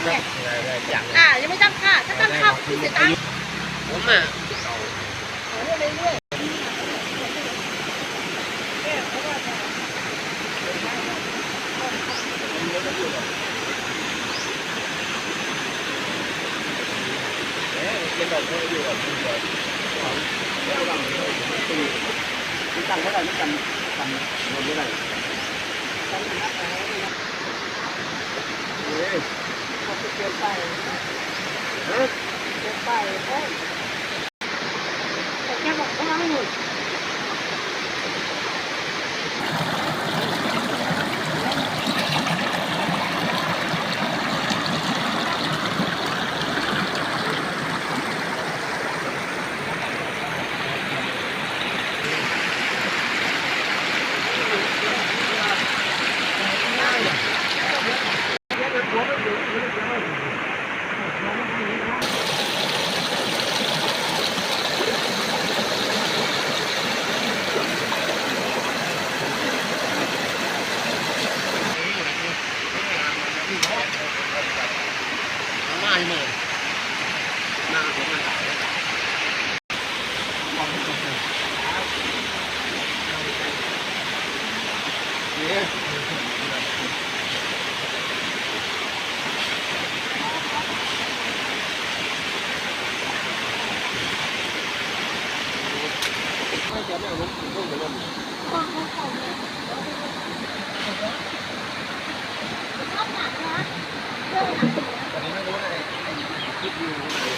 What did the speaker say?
เนี่ยยังไม่ตั้งค่าถ้าตั้งค่าคุณเสียตังค์ผมอ่ะเรื่อยเป็นดอกเบี้ยอยู่กับคุณเลยแล้วหลังตีตั้งเท่าไหร่ไม่กันทำเงินเท่าไหร่เฮ้ยเขาจะเปลี่ยนไปเฮ้ยเปลี่ยนไปเฮ้ยแต่แกบอกว่าให้หนุนง่ายเลยหน้าผมมันเนี่ยไม่จะไม่เอาลูกลูกไปเล่นชอบหนักนะเรื่องหนักตอนนี้ไม่รู้อะไรคิดอยู่